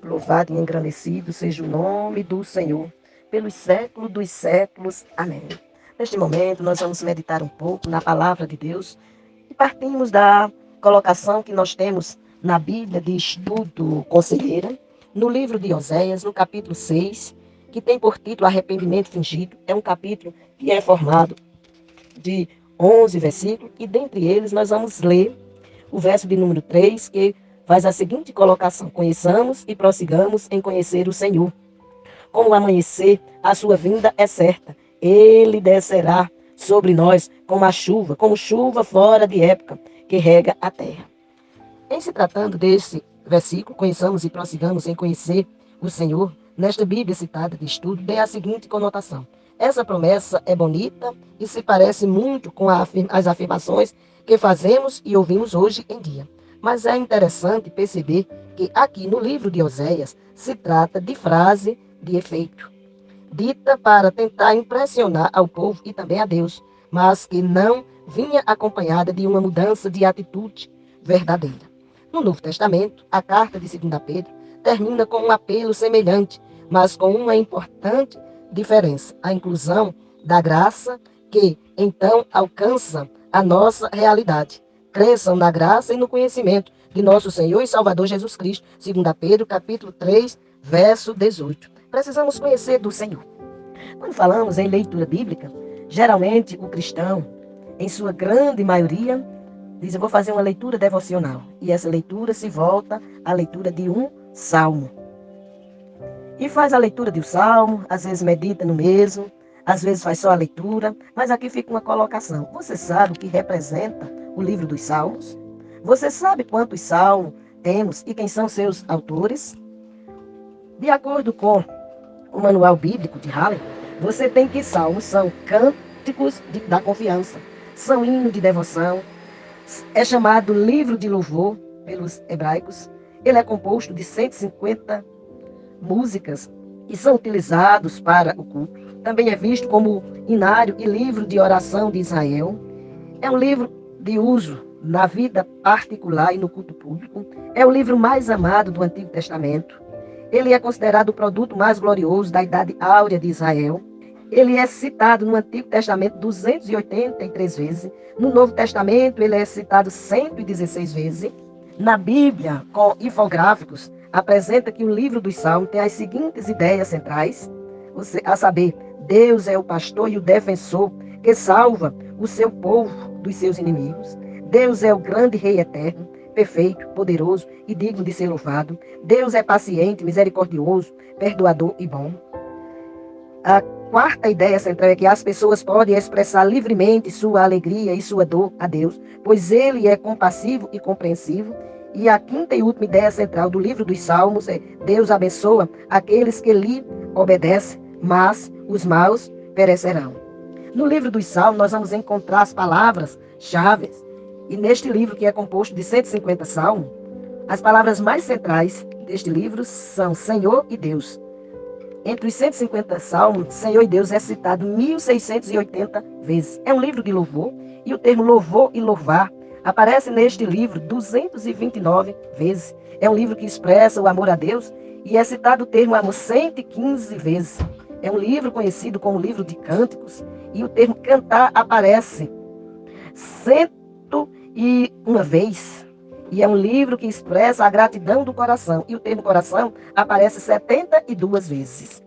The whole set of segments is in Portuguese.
Louvado e engrandecido seja o nome do Senhor, pelos séculos dos séculos. Amém. Neste momento, nós vamos meditar um pouco na palavra de Deus e partimos da colocação que nós temos na Bíblia de Estudo Conselheira, no livro de Oséias, no capítulo 6, que tem por título Arrependimento Fingido. É um capítulo que é formado de 11 versículos, e dentre eles nós vamos ler o verso de número 3, que faz a seguinte colocação: conheçamos e prossigamos em conhecer o Senhor. Como o amanhecer, a sua vinda é certa. Ele descerá sobre nós como chuva fora de época, que rega a terra. Em se tratando desse versículo, conheçamos e prossigamos em conhecer o Senhor, nesta Bíblia citada de estudo, tem a seguinte conotação: essa promessa é bonita e se parece muito com as afirmações que fazemos e ouvimos hoje em dia. Mas é interessante perceber que aqui no livro de Oséias se trata de frase de efeito, dita para tentar impressionar ao povo e também a Deus, mas que não vinha acompanhada de uma mudança de atitude verdadeira. No Novo Testamento, a carta de 2 Pedro termina com um apelo semelhante, mas com uma importante diferença: a inclusão da graça que, então, alcança a nossa realidade. Cresçam na graça e no conhecimento de nosso Senhor e Salvador Jesus Cristo. 2 Pedro, capítulo 3, verso 18. Precisamos conhecer do Senhor. Quando falamos em leitura bíblica, geralmente o cristão, em sua grande maioria, diz: eu vou fazer uma leitura devocional. E essa leitura se volta à leitura de um salmo. E faz a leitura de um salmo, às vezes medita no mesmo, às vezes faz só a leitura, mas aqui fica uma colocação: você sabe o que representa o livro dos salmos? Você sabe quantos salmos temos e quem são seus autores? De acordo com o manual bíblico de Halle, você tem que salmos são cânticos da confiança, são hinos de devoção, é chamado livro de louvor pelos hebraicos. Ele é composto de 150 músicas e são utilizados para o culto. Também é visto como inário e livro de oração de Israel. É um livro de uso na vida particular e no culto público. É o livro mais amado do Antigo Testamento. Ele é considerado o produto mais glorioso da Idade Áurea de Israel. Ele é citado no Antigo Testamento 283 vezes. No Novo Testamento, ele é citado 116 vezes. Na Bíblia, com infográficos, apresenta que o livro dos Salmos tem as seguintes ideias centrais, a saber: Deus é o pastor e o defensor que salva o seu povo dos seus inimigos. Deus é o grande Rei eterno, perfeito, poderoso e digno de ser louvado. Deus é paciente, misericordioso, perdoador e bom. A quarta ideia central é que as pessoas podem expressar livremente sua alegria e sua dor a Deus, pois Ele é compassivo e compreensivo. E a quinta e última ideia central do livro dos Salmos é: Deus abençoa aqueles que lhe obedecem, mas os maus perecerão. No livro dos Salmos, nós vamos encontrar as palavras-chave. E neste livro, que é composto de 150 salmos, as palavras mais centrais deste livro são Senhor e Deus. Entre os 150 salmos, Senhor e Deus é citado 1680 vezes. É um livro de louvor, e o termo louvor e louvar aparece neste livro 229 vezes. É um livro que expressa o amor a Deus, e é citado o termo amor 115 vezes. É um livro conhecido como livro de cânticos, e o termo cantar aparece 101 vez. E é um livro que expressa a gratidão do coração. E o termo coração aparece 72 vezes.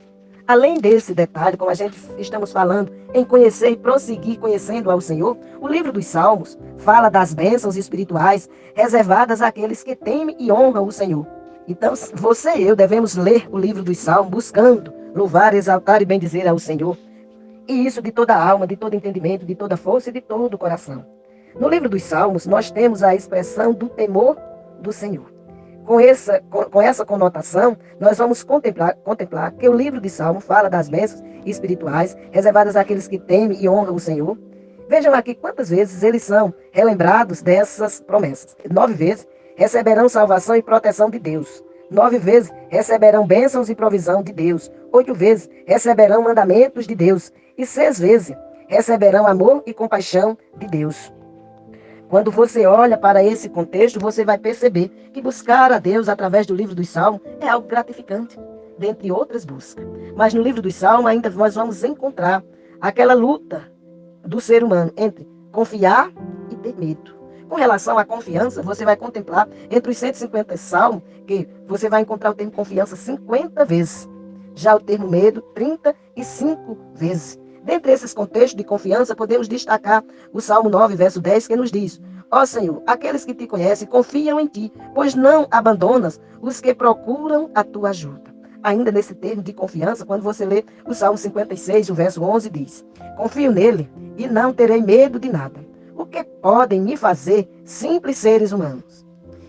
Além desse detalhe, como a gente estamos falando em conhecer e prosseguir conhecendo ao Senhor, o livro dos Salmos fala das bênçãos espirituais reservadas àqueles que temem e honram o Senhor. Então, você e eu devemos ler o livro dos Salmos buscando louvar, exaltar e bendizer ao Senhor. E isso de toda a alma, de todo entendimento, de toda força e de todo o coração. No livro dos Salmos, nós temos a expressão do temor do Senhor. Com essa conotação, nós vamos contemplar que o livro de Salmos fala das bênçãos espirituais reservadas àqueles que temem e honram o Senhor. Vejam aqui quantas vezes eles são relembrados dessas promessas. 9 vezes receberão salvação e proteção de Deus. 9 vezes receberão bênçãos e provisão de Deus. 8 vezes receberão mandamentos de Deus. E 6 vezes receberão amor e compaixão de Deus. Quando você olha para esse contexto, você vai perceber que buscar a Deus através do livro dos Salmos é algo gratificante, dentre outras buscas. Mas no livro dos Salmos ainda nós vamos encontrar aquela luta do ser humano entre confiar e ter medo. Com relação à confiança, você vai contemplar entre os 150 salmos que você vai encontrar o termo confiança 50 vezes. Já o termo medo, 35 vezes. Dentre esses contextos de confiança, podemos destacar o Salmo 9, verso 10, que nos diz: Ó Senhor, aqueles que te conhecem confiam em ti, pois não abandonas os que procuram a tua ajuda. Ainda nesse termo de confiança, quando você lê o Salmo 56, o verso 11, diz: Confio nele e não terei medo de nada. O que podem me fazer simples seres humanos?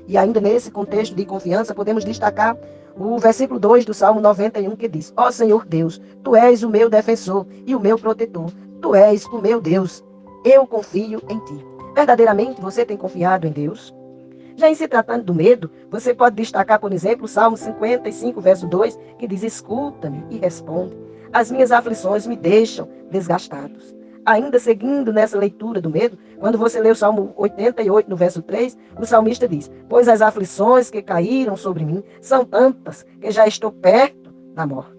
E ainda nesse contexto de confiança, podemos destacar o versículo 2 do Salmo 91, que diz: Ó Senhor Deus, tu és o meu defensor e o meu protetor. Tu és o meu Deus. Eu confio em ti. Verdadeiramente, você tem confiado em Deus? Já em se tratando do medo, você pode destacar, por exemplo, o Salmo 55, verso 2, que diz: Escuta-me e responde. As minhas aflições me deixam desgastados. Ainda seguindo nessa leitura do medo, quando você lê o Salmo 88, no verso 3, o salmista diz: Pois as aflições que caíram sobre mim são tantas que já estou perto da morte.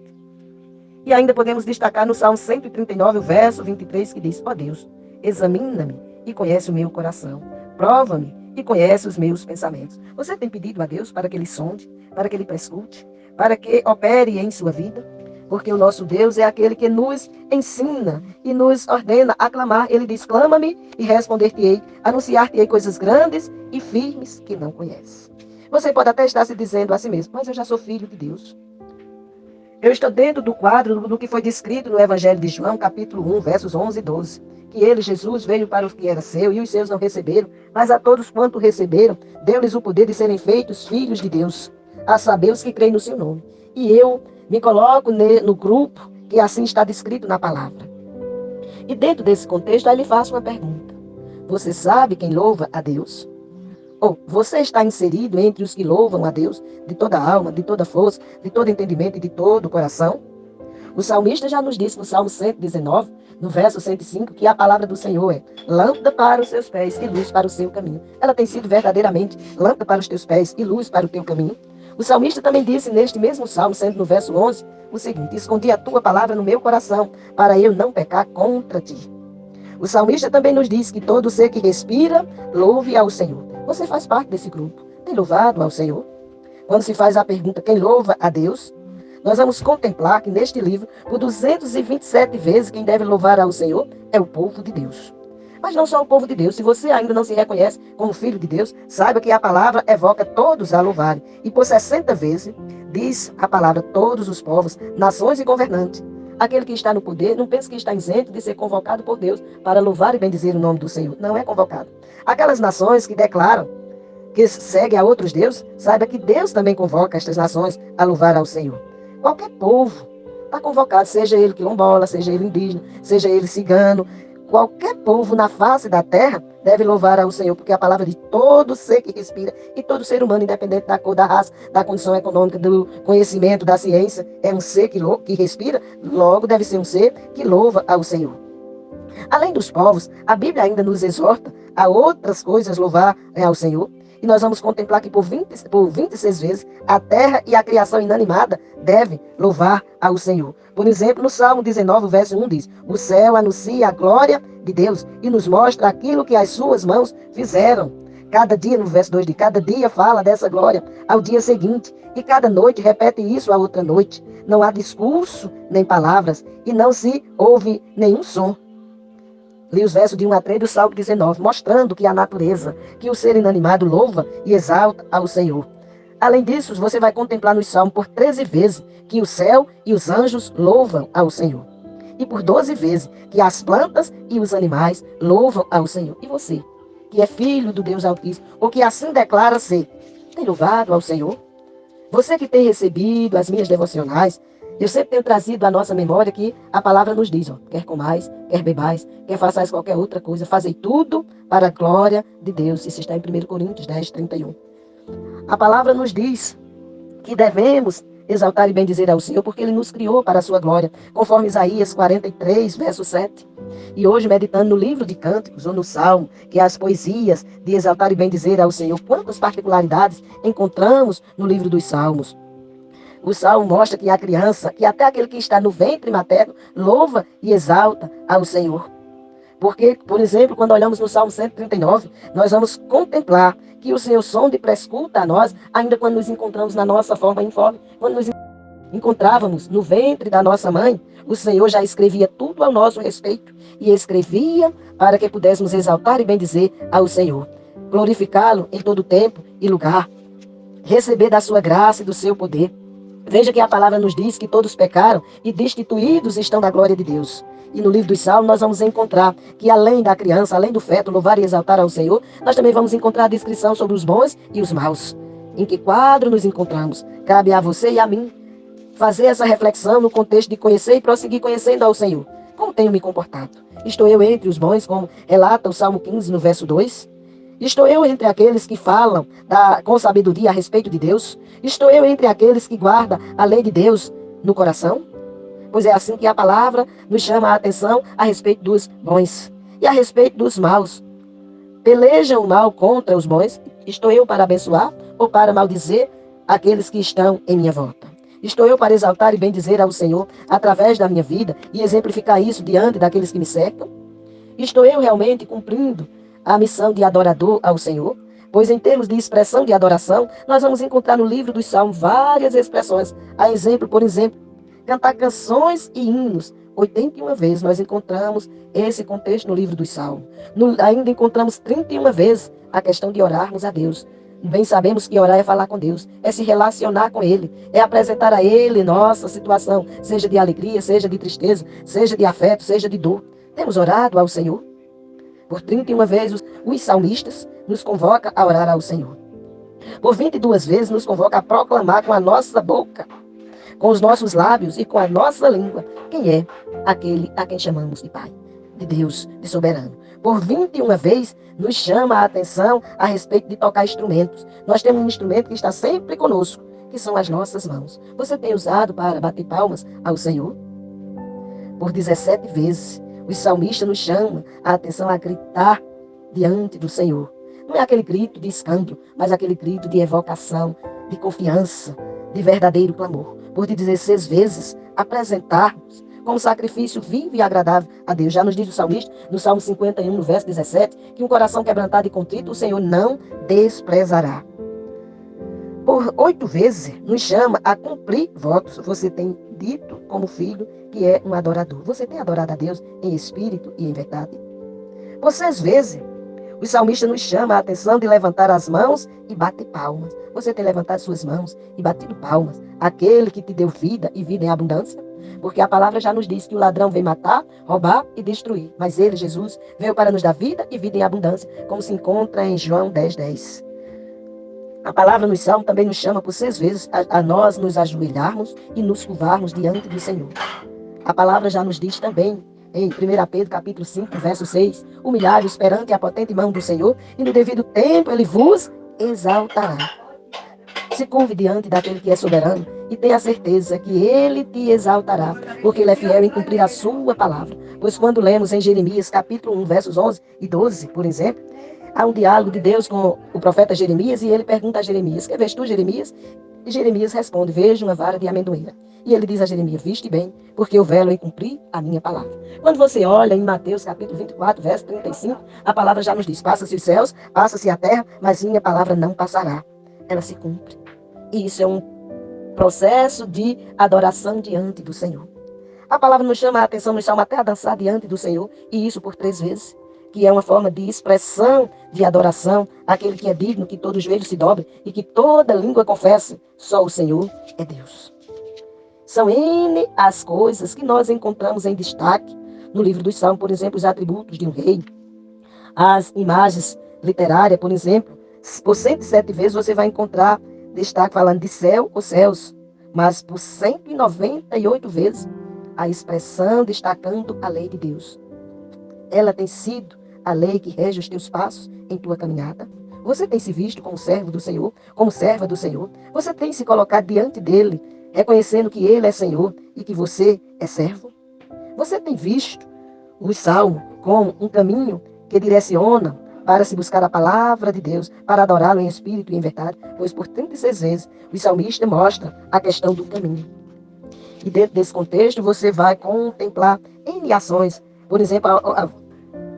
E ainda podemos destacar no Salmo 139, o verso 23, que diz: Ó Deus, examina-me e conhece o meu coração. Prova-me e conhece os meus pensamentos. Você tem pedido a Deus para que Ele sonde, para que Ele prescute, para que opere em sua vida? Porque o nosso Deus é aquele que nos ensina e nos ordena a clamar. Ele diz: clama-me e responder-te-ei, anunciar-te-ei coisas grandes e firmes que não conheces. Você pode até estar se dizendo a si mesmo: mas eu já sou filho de Deus. Eu estou dentro do quadro do que foi descrito no Evangelho de João, capítulo 1, versos 11 e 12. Que ele, Jesus, veio para os que era seu e os seus não receberam, mas a todos quanto receberam, deu-lhes o poder de serem feitos filhos de Deus, a saber os que creem no seu nome. E eu me coloco no grupo que assim está descrito na palavra. E dentro desse contexto, aí lhe faço uma pergunta. Você sabe quem louva a Deus? Ou você está inserido entre os que louvam a Deus de toda a alma, de toda a força, de todo entendimento e de todo o coração? O salmista já nos disse no Salmo 119, no verso 105, que a palavra do Senhor é lâmpada para os seus pés e luz para o seu caminho. Ela tem sido verdadeiramente lâmpada para os teus pés e luz para o teu caminho. O salmista também disse neste mesmo Salmo, sendo no verso 11, o seguinte: escondi a tua palavra no meu coração, para eu não pecar contra ti. O salmista também nos diz que todo ser que respira, louve ao Senhor. Você faz parte desse grupo. Tem louvado ao Senhor? Quando se faz a pergunta, quem louva a Deus? Nós vamos contemplar que neste livro, por 227 vezes, quem deve louvar ao Senhor é o povo de Deus. Mas não só o povo de Deus. Se você ainda não se reconhece como filho de Deus, saiba que a palavra evoca todos a louvarem. E por 60 vezes diz a palavra todos os povos, nações e governantes. Aquele que está no poder, não pense que está isento de ser convocado por Deus para louvar e bendizer o nome do Senhor. Não é convocado. Aquelas nações que declaram que seguem a outros deuses, saiba que Deus também convoca estas nações a louvar ao Senhor. Qualquer povo está convocado, seja ele quilombola, seja ele indígena, seja ele cigano. Qualquer povo na face da terra deve louvar ao Senhor, porque a palavra de todo ser que respira, e todo ser humano, independente da cor, da raça, da condição econômica, do conhecimento, da ciência, é um ser que respira, logo deve ser um ser que louva ao Senhor. Além dos povos, a Bíblia ainda nos exorta a outras coisas louvar ao Senhor. E nós vamos contemplar que por 26 vezes a terra e a criação inanimada devem louvar ao Senhor. Por exemplo, no Salmo 19, verso 1 diz: o céu anuncia a glória de Deus e nos mostra aquilo que as suas mãos fizeram. Cada dia, no verso 2 diz: cada dia fala dessa glória ao dia seguinte, e cada noite repete isso a outra noite. Não há discurso nem palavras, e não se ouve nenhum som. Li os versos de 1 a 3 do Salmo 19, mostrando que a natureza, que o ser inanimado louva e exalta ao Senhor. Além disso, você vai contemplar no Salmo por 13 vezes que o céu e os anjos louvam ao Senhor. E por 12 vezes que as plantas e os animais louvam ao Senhor. E você, que é filho do Deus Altíssimo, ou que assim declara ser, tem louvado ao Senhor? Você que tem recebido as minhas devocionais, eu sempre tenho trazido à nossa memória que a palavra nos diz, quer comais, quer bebais, quer façais qualquer outra coisa, fazei tudo para a glória de Deus. Isso está em 1 Coríntios 10, 31. A palavra nos diz que devemos exaltar e bendizer ao Senhor, porque Ele nos criou para a sua glória, conforme Isaías 43, verso 7. E hoje, meditando no livro de Cânticos, ou no Salmo, que é as poesias de exaltar e bendizer ao Senhor, quantas particularidades encontramos no livro dos Salmos. O Salmo mostra que a criança, que até aquele que está no ventre materno, louva e exalta ao Senhor. Porque, por exemplo, quando olhamos no Salmo 139, nós vamos contemplar que o Senhor sonda e prescuta a nós, ainda quando nos encontramos na nossa forma informe, quando nos encontrávamos no ventre da nossa mãe, o Senhor já escrevia tudo ao nosso respeito e escrevia para que pudéssemos exaltar e bendizer ao Senhor, glorificá-lo em todo tempo e lugar, receber da sua graça e do seu poder. Veja que a palavra nos diz que todos pecaram e destituídos estão da glória de Deus. E no livro dos Salmos nós vamos encontrar que além da criança, além do feto, louvar e exaltar ao Senhor, nós também vamos encontrar a descrição sobre os bons e os maus. Em que quadro nos encontramos? Cabe a você e a mim fazer essa reflexão no contexto de conhecer e prosseguir conhecendo ao Senhor. Como tenho me comportado? Estou eu entre os bons, como relata o Salmo 15, no verso 2? Estou eu entre aqueles que falam com sabedoria a respeito de Deus? Estou eu entre aqueles que guardam a lei de Deus no coração? Pois é assim que a palavra nos chama a atenção a respeito dos bons e a respeito dos maus. Pelejam o mal contra os bons? Estou eu para abençoar ou para maldizer aqueles que estão em minha volta? Estou eu para exaltar e bendizer ao Senhor através da minha vida e exemplificar isso diante daqueles que me cercam? Estou eu realmente cumprindo a missão de adorador ao Senhor? Pois em termos de expressão de adoração, nós vamos encontrar no livro dos Salmos várias expressões. A exemplo, por exemplo, cantar canções e hinos. 81 vezes nós encontramos esse contexto no livro dos Salmos. Ainda encontramos 31 vezes a questão de orarmos a Deus. Bem sabemos que orar é falar com Deus, é se relacionar com Ele, é apresentar a Ele nossa situação, seja de alegria, seja de tristeza, seja de afeto, seja de dor. Temos orado ao Senhor? Por 31 vezes, os salmistas nos convocam a orar ao Senhor. Por 22 vezes, nos convoca a proclamar com a nossa boca, com os nossos lábios e com a nossa língua, quem é aquele a quem chamamos de Pai, de Deus, de soberano. Por 21 vezes, nos chama a atenção a respeito de tocar instrumentos. Nós temos um instrumento que está sempre conosco, que são as nossas mãos. Você tem usado para bater palmas ao Senhor? Por 17 vezes, os salmistas nos chamam a atenção a gritar diante do Senhor. Não é aquele grito de escândalo, mas aquele grito de evocação, de confiança, de verdadeiro clamor. Por 16 vezes, apresentarmos como sacrifício vivo e agradável a Deus. Já nos diz o salmista, no Salmo 51, no verso 17, que um coração quebrantado e contrito, o Senhor não desprezará. Por 8 vezes, nos chama a cumprir votos. Você tem dito como filho que é um adorador. Você tem adorado a Deus em espírito e em verdade? Por 6 vezes, o salmista nos chama a atenção de levantar as mãos e bater palmas. Você tem levantado suas mãos e batido palmas àquele que te deu vida e vida em abundância? Porque a palavra já nos diz que o ladrão vem matar, roubar e destruir. Mas ele, Jesus, veio para nos dar vida e vida em abundância, como se encontra em João 10:10. A palavra nos Salmos também nos chama por 6 vezes a nós nos ajoelharmos e nos curvarmos diante do Senhor. A palavra já nos diz também, em 1 Pedro capítulo 5, verso 6, humilhai-vos perante a potente mão do Senhor, e no devido tempo Ele vos exaltará. Se curve diante daquele que é soberano e tenha certeza que Ele te exaltará, porque Ele é fiel em cumprir a sua palavra. Pois quando lemos em Jeremias capítulo 1, versos 11 e 12, por exemplo, há um diálogo de Deus com o profeta Jeremias e ele pergunta a Jeremias, que vês tu, Jeremias? E Jeremias responde, vejo uma vara de amendoeira. E ele diz a Jeremias, viste bem, porque eu velo em cumprir a minha palavra. Quando você olha em Mateus capítulo 24, verso 35, a palavra já nos diz, passa-se os céus, passa-se a terra, mas minha palavra não passará. Ela se cumpre. E isso é um processo de adoração diante do Senhor. A palavra nos chama a atenção, nos chama até a dançar diante do Senhor, e isso por 3 vezes. Que é uma forma de expressão de adoração, aquele que é digno, que todo joelho se dobre e que toda língua confesse, só o Senhor é Deus. São N as coisas que nós encontramos em destaque no livro dos Salmos, por exemplo, os atributos de um rei, as imagens literárias, por exemplo, por 107 vezes você vai encontrar destaque falando de céu ou céus, mas por 198 vezes a expressão destacando a lei de Deus. Ela tem sido a lei que rege os teus passos em tua caminhada. Você tem se visto como servo do Senhor, como serva do Senhor. Você tem se colocado diante dele, reconhecendo que Ele é Senhor e que você é servo? Você tem visto os salmos como um caminho que direciona para se buscar a palavra de Deus, para adorá-lo em espírito e em verdade? Pois por 36 vezes o salmista mostra a questão do caminho. E dentro desse contexto você vai contemplar N ações, por exemplo,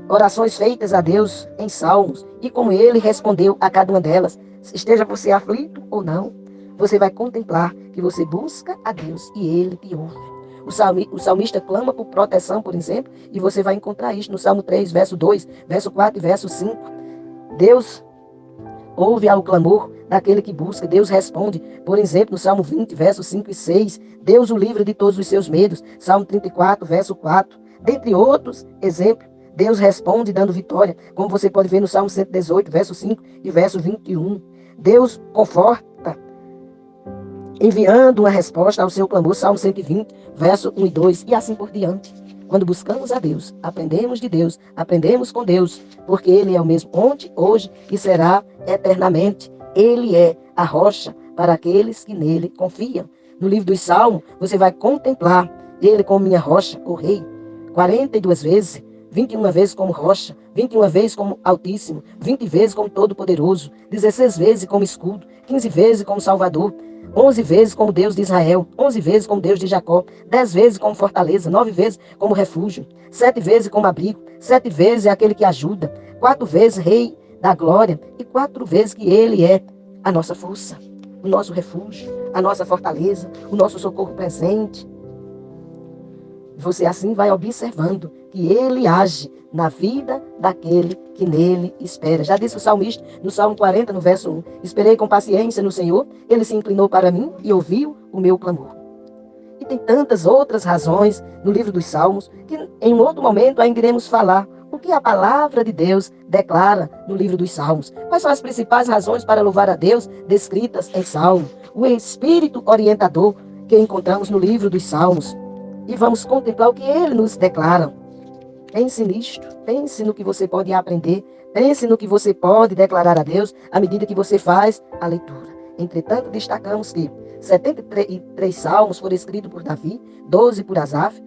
orações feitas a Deus em salmos, e como Ele respondeu a cada uma delas. Esteja você aflito ou não, você vai contemplar que você busca a Deus e Ele te ouve. O salmista clama por proteção, por exemplo, e você vai encontrar isso no Salmo 3, verso 2, verso 4 e verso 5. Deus ouve ao clamor daquele que busca, Deus responde. Por exemplo, no Salmo 20, versos 5 e 6, Deus o livra de todos os seus medos. Salmo 34, verso 4. Dentre outros exemplos, Deus responde dando vitória, como você pode ver no Salmo 118, verso 5 e verso 21. Deus conforta, enviando uma resposta ao seu clamor, Salmo 120, verso 1 e 2, e assim por diante. Quando buscamos a Deus, aprendemos de Deus, aprendemos com Deus, porque Ele é o mesmo ontem, hoje e será eternamente. Ele é a rocha para aqueles que nele confiam. No livro dos Salmos, você vai contemplar Ele como minha rocha, o Rei, 42 vezes, 21 vezes como rocha, 21 vezes como Altíssimo, 20 vezes como Todo-Poderoso, 16 vezes como escudo, 15 vezes como Salvador, 11 vezes como Deus de Israel, 11 vezes como Deus de Jacó, 10 vezes como fortaleza, 9 vezes como refúgio, 7 vezes como abrigo, 7 vezes é aquele que ajuda, 4 vezes Rei da glória e 4 vezes que Ele é a nossa força, o nosso refúgio, a nossa fortaleza, o nosso socorro presente. Você assim vai observando que Ele age na vida daquele que nele espera. Já disse o salmista no Salmo 40, no verso 1. Esperei com paciência no Senhor, Ele se inclinou para mim e ouviu o meu clamor. E tem tantas outras razões no livro dos Salmos que em um outro momento ainda iremos falar o que a palavra de Deus declara no livro dos Salmos. Quais são as principais razões para louvar a Deus descritas em Salmo? O espírito orientador que encontramos no livro dos Salmos. E vamos contemplar o que Ele nos declara. Pense nisto, pense no que você pode aprender, pense no que você pode declarar a Deus à medida que você faz a leitura. Entretanto, destacamos que 73 salmos foram escritos por Davi, 12 por Asaf,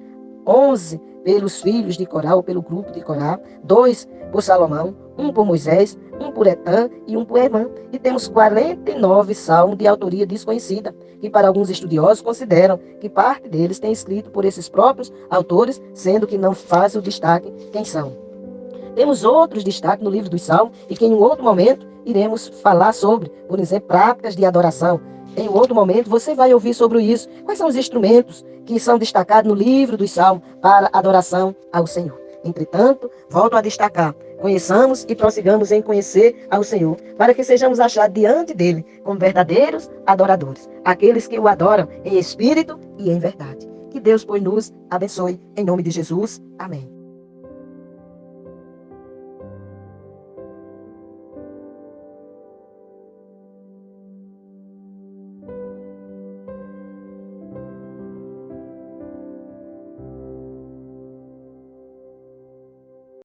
11 pelos filhos de Corá, ou pelo grupo de Corá, 2 por Salomão, 1 por Moisés, 1 por Etã e 1 por Emã. E temos 49 salmos de autoria desconhecida, que para alguns estudiosos consideram que parte deles tem escrito por esses próprios autores, sendo que não faz o destaque quem são. Temos outros destaques no livro dos Salmos e que em um outro momento iremos falar sobre, por exemplo, práticas de adoração. Em um outro momento você vai ouvir sobre isso. Quais são os instrumentos que são destacados no livro dos Salmos para adoração ao Senhor? Entretanto, volto a destacar, conheçamos e prossigamos em conhecer ao Senhor, para que sejamos achados diante dele como verdadeiros adoradores, aqueles que o adoram em espírito e em verdade. Que Deus, pois, nos abençoe, em nome de Jesus. Amém.